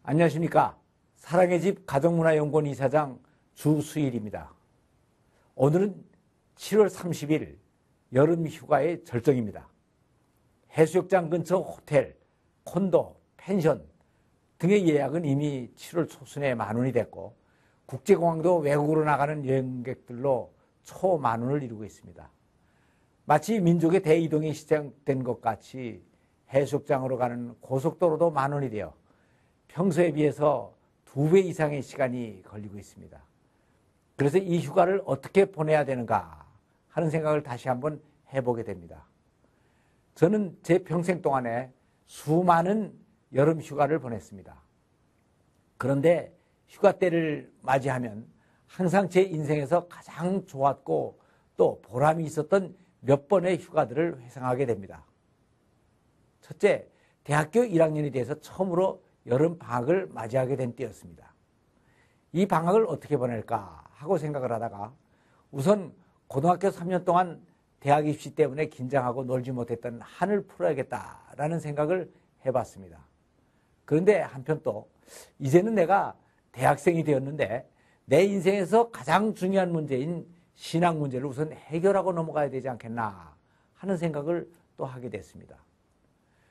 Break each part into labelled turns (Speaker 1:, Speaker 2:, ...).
Speaker 1: 안녕하십니까. 사랑의 집 가족문화연구원 이사장 주수일입니다. 오늘은 7월 30일 여름 휴가의 절정입니다. 해수욕장 근처 호텔, 콘도, 펜션 등의 예약은 이미 7월 초순에 만원이 됐고 국제공항도 외국으로 나가는 여행객들로 초만원을 이루고 있습니다. 마치 민족의 대이동이 시작된 것 같이 해수욕장으로 가는 고속도로도 만원이 되어 평소에 비해서 2배 이상의 시간이 걸리고 있습니다. 그래서 이 휴가를 어떻게 보내야 되는가 하는 생각을 다시 한번 해보게 됩니다. 저는 제 평생 동안에 수많은 여름 휴가를 보냈습니다. 그런데 휴가 때를 맞이하면 항상 제 인생에서 가장 좋았고 또 보람이 있었던 몇 번의 휴가들을 회상하게 됩니다. 첫째, 대학교 1학년이 돼서 처음으로 여름 방학을 맞이하게 된 때였습니다. 이 방학을 어떻게 보낼까 하고 생각을 하다가 우선 고등학교 3년 동안 대학 입시 때문에 긴장하고 놀지 못했던 한을 풀어야겠다라는 생각을 해봤습니다. 그런데 한편 또 이제는 내가 대학생이 되었는데 내 인생에서 가장 중요한 문제인 신앙 문제를 우선 해결하고 넘어가야 되지 않겠나 하는 생각을 또 하게 됐습니다.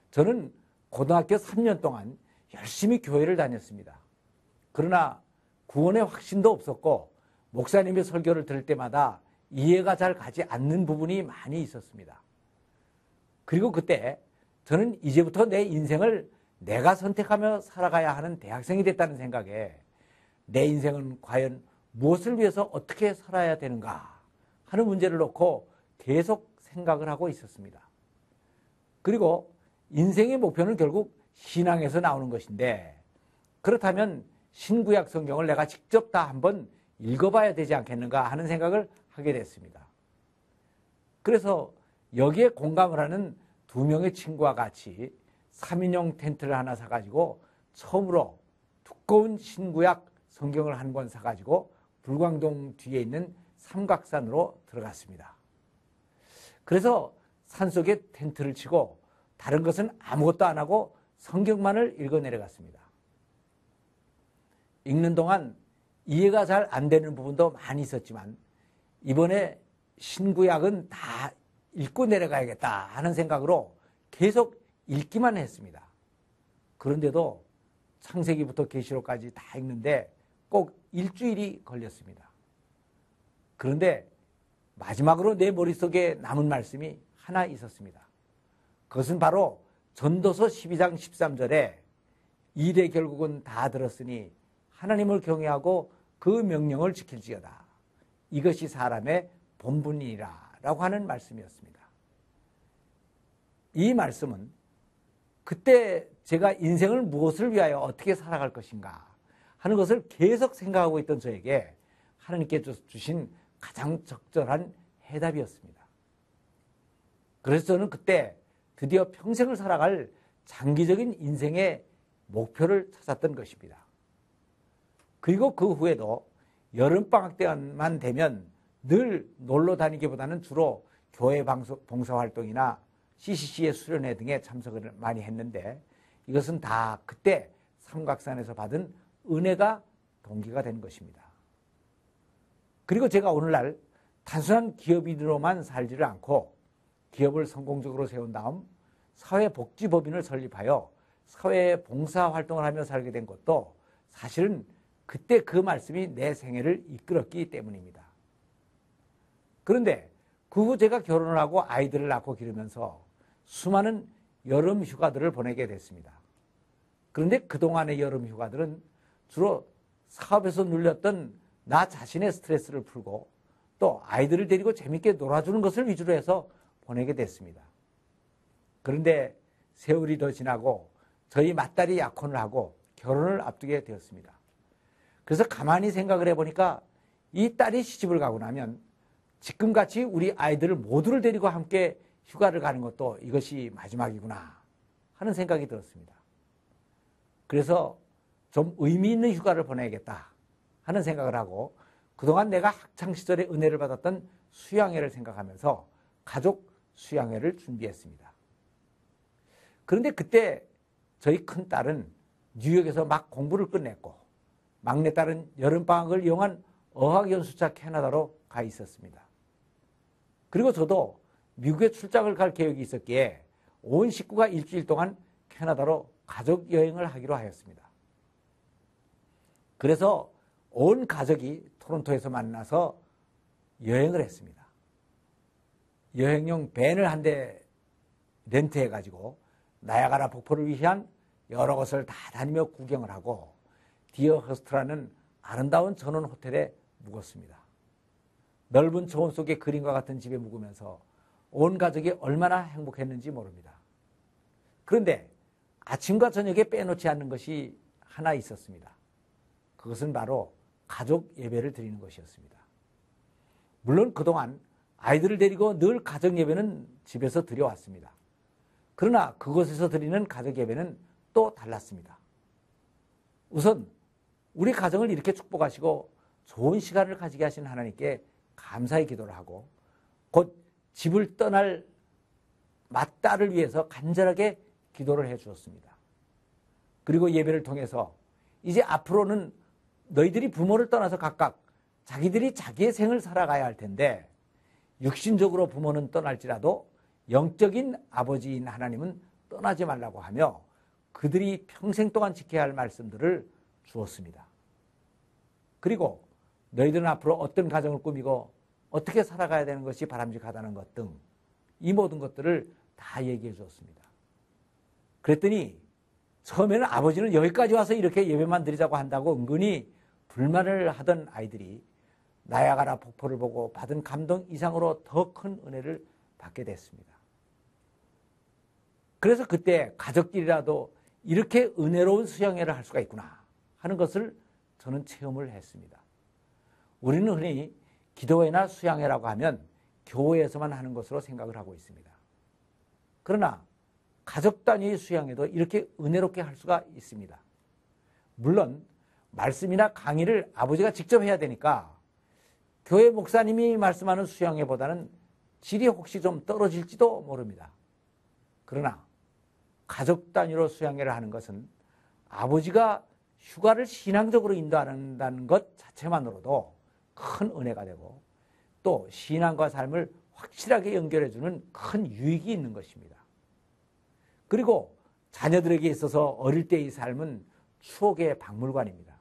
Speaker 1: 저는 고등학교 3년 동안 열심히 교회를 다녔습니다. 그러나 구원의 확신도 없었고 목사님의 설교를 들을 때마다 이해가 잘 가지 않는 부분이 많이 있었습니다. 그리고 그때 저는 이제부터 내 인생을 내가 선택하며 살아가야 하는 대학생이 됐다는 생각에 내 인생은 과연 무엇을 위해서 어떻게 살아야 되는가 하는 문제를 놓고 계속 생각을 하고 있었습니다. 그리고 인생의 목표는 결국 신앙에서 나오는 것인데 그렇다면 신구약 성경을 내가 직접 다 한번 읽어봐야 되지 않겠는가 하는 생각을 하게 됐습니다. 그래서 여기에 공감을 하는 2명의 친구와 같이 3인용 텐트를 하나 사가지고 처음으로 두꺼운 신구약 성경을 한 권 사가지고 불광동 뒤에 있는 삼각산으로 들어갔습니다. 그래서 산속에 텐트를 치고 다른 것은 아무것도 안 하고 성경만을 읽어 내려갔습니다. 읽는 동안 이해가 잘 안 되는 부분도 많이 있었지만 이번에 신구약은 다 읽고 내려가야겠다 하는 생각으로 계속 읽기만 했습니다. 그런데도 창세기부터 계시록까지 다 읽는데 꼭 일주일이 걸렸습니다. 그런데 마지막으로 내 머릿속에 남은 말씀이 하나 있었습니다. 그것은 바로 전도서 12장 13절에 이래 결국은 다 들었으니 하나님을 경외하고 그 명령을 지킬지어다. 이것이 사람의 본분이니라 라고 하는 말씀이었습니다. 이 말씀은 그때 제가 인생을 무엇을 위하여 어떻게 살아갈 것인가 하는 것을 계속 생각하고 있던 저에게 하나님께 주신 가장 적절한 해답이었습니다. 그래서 저는 그때 드디어 평생을 살아갈 장기적인 인생의 목표를 찾았던 것입니다. 그리고 그 후에도 여름방학 때만 되면 늘 놀러 다니기보다는 주로 교회 봉사활동이나 CCC의 수련회 등에 참석을 많이 했는데 이것은 다 그때 삼각산에서 받은 은혜가 동기가 된 것입니다. 그리고 제가 오늘날 단순한 기업인으로만 살지를 않고 기업을 성공적으로 세운 다음 사회복지법인을 설립하여 사회 봉사활동을 하며 살게 된 것도 사실은 그때 그 말씀이 내 생애를 이끌었기 때문입니다. 그런데 그 후 제가 결혼을 하고 아이들을 낳고 기르면서 수많은 여름 휴가들을 보내게 됐습니다. 그런데 그동안의 여름 휴가들은 주로 사업에서 눌렸던 나 자신의 스트레스를 풀고 또 아이들을 데리고 재밌게 놀아주는 것을 위주로 해서 보내게 됐습니다. 그런데 세월이 더 지나고 저희 맏딸이 약혼을 하고 결혼을 앞두게 되었습니다. 그래서 가만히 생각을 해보니까 이 딸이 시집을 가고 나면 지금같이 우리 아이들을 모두를 데리고 함께 휴가를 가는 것도 이것이 마지막이구나 하는 생각이 들었습니다. 그래서 좀 의미 있는 휴가를 보내야겠다 하는 생각을 하고 그동안 내가 학창시절에 은혜를 받았던 수양회를 생각하면서 가족 수양회를 준비했습니다. 그런데 그때 저희 큰딸은 뉴욕에서 막 공부를 끝냈고 막내딸은 여름방학을 이용한 어학연수차 캐나다로 가 있었습니다. 그리고 저도 미국에 출장을 갈 계획이 있었기에 온 식구가 일주일 동안 캐나다로 가족 여행을 하기로 하였습니다. 그래서 온 가족이 토론토에서 만나서 여행을 했습니다. 여행용 밴을 한 대 렌트해가지고 나야가라 폭포를 위한 여러 곳을 다 다니며 구경을 하고 디어허스트라는 아름다운 전원 호텔에 묵었습니다. 넓은 초원 속의 그림과 같은 집에 묵으면서 온 가족이 얼마나 행복했는지 모릅니다. 그런데 아침과 저녁에 빼놓지 않는 것이 하나 있었습니다. 그것은 바로 가족 예배를 드리는 것이었습니다. 물론 그동안 아이들을 데리고 늘 가족 예배는 집에서 드려왔습니다. 그러나 그곳에서 드리는 가족 예배는 또 달랐습니다. 우선 우리 가정을 이렇게 축복하시고 좋은 시간을 가지게 하신 하나님께 감사의 기도를 하고 곧 집을 떠날 맏딸을 위해서 간절하게 기도를 해 주었습니다. 그리고 예배를 통해서 이제 앞으로는 너희들이 부모를 떠나서 각각 자기들이 자기의 생을 살아가야 할 텐데 육신적으로 부모는 떠날지라도 영적인 아버지인 하나님은 떠나지 말라고 하며 그들이 평생 동안 지켜야 할 말씀들을 주었습니다. 그리고 너희들은 앞으로 어떤 가정을 꾸미고 어떻게 살아가야 되는 것이 바람직하다는 것 등 이 모든 것들을 다 얘기해 주었습니다. 그랬더니 처음에는 아버지는 여기까지 와서 이렇게 예배만 드리자고 한다고 은근히 불만을 하던 아이들이 나야가라 폭포를 보고 받은 감동 이상으로 더 큰 은혜를 받게 됐습니다. 그래서 그때 가족끼리라도 이렇게 은혜로운 수양회를 할 수가 있구나 하는 것을 저는 체험을 했습니다. 우리는 흔히 기도회나 수양회라고 하면 교회에서만 하는 것으로 생각을 하고 있습니다. 그러나 가족 단위의 수양회도 이렇게 은혜롭게 할 수가 있습니다. 물론 말씀이나 강의를 아버지가 직접 해야 되니까 교회 목사님이 말씀하는 수양회보다는 질이 혹시 좀 떨어질지도 모릅니다. 그러나 가족 단위로 수양회를 하는 것은 아버지가 휴가를 신앙적으로 인도한다는 것 자체만으로도 큰 은혜가 되고 또 신앙과 삶을 확실하게 연결해주는 큰 유익이 있는 것입니다. 그리고 자녀들에게 있어서 어릴 때의 삶은 추억의 박물관입니다.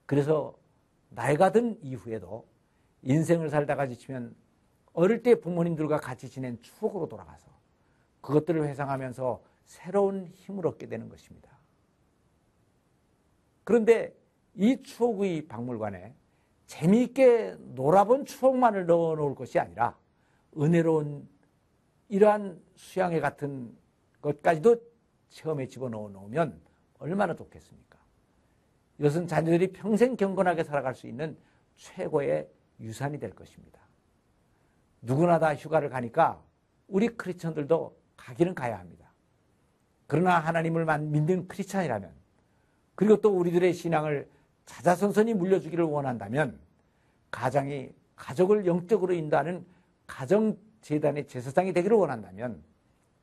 Speaker 1: 그래서 나이가 든 이후에도 인생을 살다가 지치면 어릴 때 부모님들과 같이 지낸 추억으로 돌아가서 그것들을 회상하면서 새로운 힘을 얻게 되는 것입니다. 그런데 이 추억의 박물관에 재미있게 놀아본 추억만을 넣어놓을 것이 아니라 은혜로운 이러한 수양회 같은 것까지도 체험에 집어넣어 놓으면 얼마나 좋겠습니까? 이것은 자녀들이 평생 경건하게 살아갈 수 있는 최고의 유산이 될 것입니다. 누구나 다 휴가를 가니까 우리 크리스천들도 가기는 가야 합니다. 그러나 하나님을 믿는 크리스천이라면 그리고 또 우리들의 신앙을 자자손손이 물려주기를 원한다면 가정이 가족을 영적으로 인도하는 가정재단의 제사장이 되기를 원한다면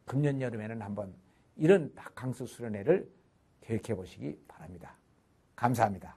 Speaker 1: 금년 여름에는 한번 이런 바캉스 수련회를 계획해 보시기 바랍니다. 감사합니다.